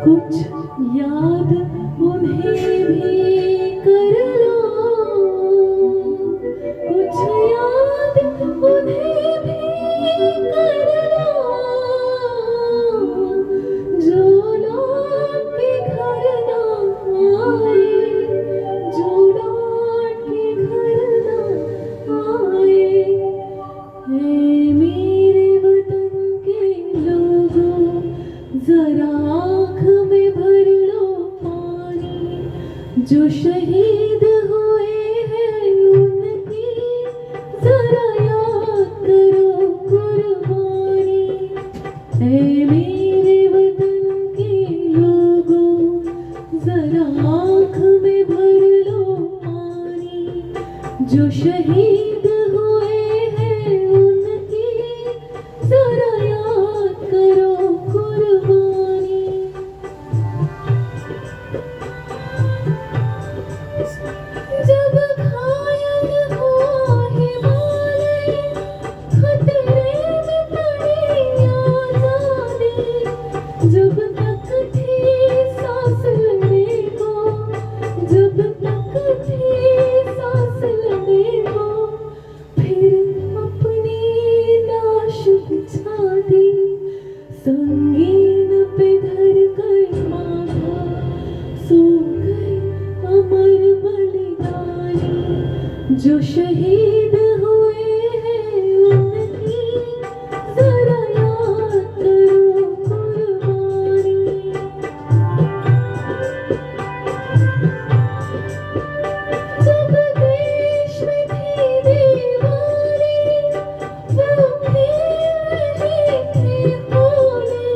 कुछ याद उन्हें भी कर लो, कुछ याद उन्हें भी कर लो, जो लौट के घर ना आए, जो लौट के घर ना आए। ऐ मेरे वतन के लोगों, जरा आँख में भर लो पानी, जो शहीद हुए हैं उनकी जरा याद करो कुर्बानी। ऐ मेरे वतन के लोगों, जरा आँख में भर लो पानी, जो शहीद हुए हैं उनकी जरा याद करो कुर्बानी। जब घायल हुआ हिमालय, खतरे में पड़ी आजादी, जब तक थी सांस लेने को, जब तक थी सांस लेने को, फिर अपनी लाश बिछा दी, संगीन पे धर कर माथा, सो गए अमर बलिदानी, जो शहीद हुए हैं उनकी जरा याद करो कुर्बानी। जब देश में थी दीवारी, वो खेल रहे थे होली,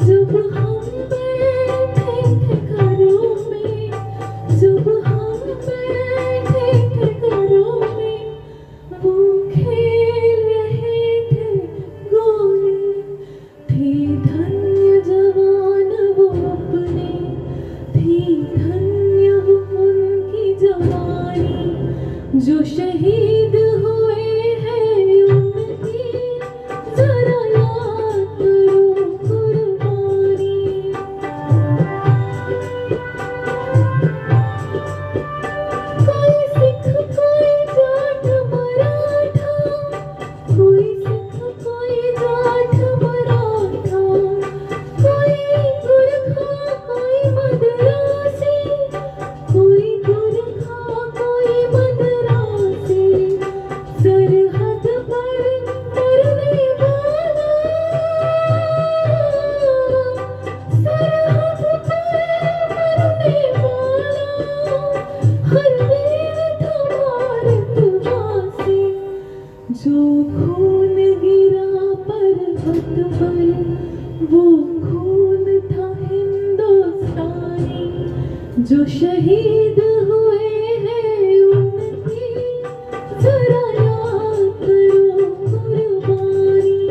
जब हम बैठे थे घरों में, जब हम बैठे थे घरों में, वो खेल रहे थे गोली। थी धन्य जवान वो अपने, थी धन्य वो उनकी जवानी, जो शहीद हुए हैं उनकी जरा याद करो कुर्बानी। कोई सिख कोई जाट मराठा, कोई सिख कोई जाट मराठा, कोई गुरखा कोई मद्रासी, कोई गुरखा कोई मद्रासी, सरहद पर मरने वाला, सरहद पर मरने वाला, हर वीर था भारतवासी, जो खून गिरा पर्वत पर, वो खून था हिंदुस्तानी, जो शहीद हुए हैं उनकी जरा याद करो कुर्बानी।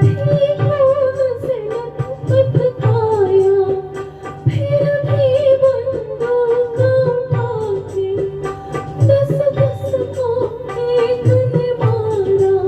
थी खून से लथपथ काया, फिर भी बंदूक उठा के, 10-10 को एक ने मारा,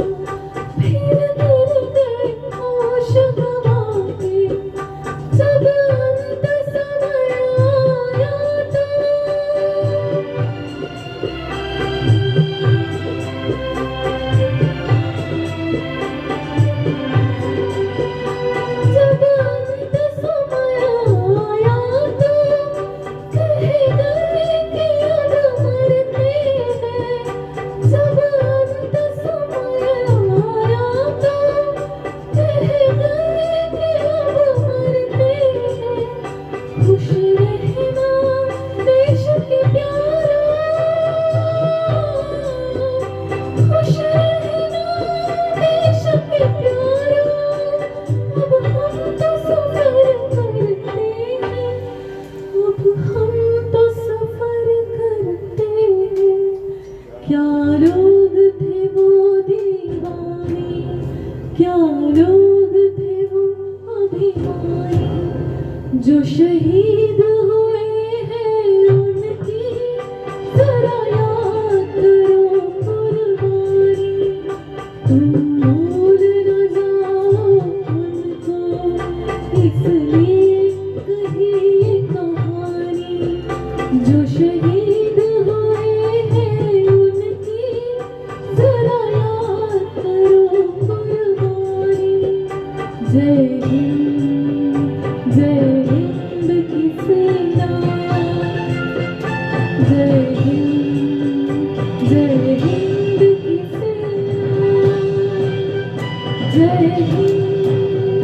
जो शहीद हुए हैं उनकी जरा याद करो कुर्बानी, तुम भूल न जाओ उनको, इसलिए कही ये कहानी। जो शहीद हुए हैं उनकी जरा याद करो कुर्बानी। जय हिंद, जय हिंद की सेना, जय हिंद, जय हिंद की सेना, जय हिंद,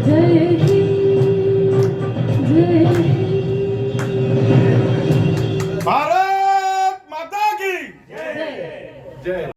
जय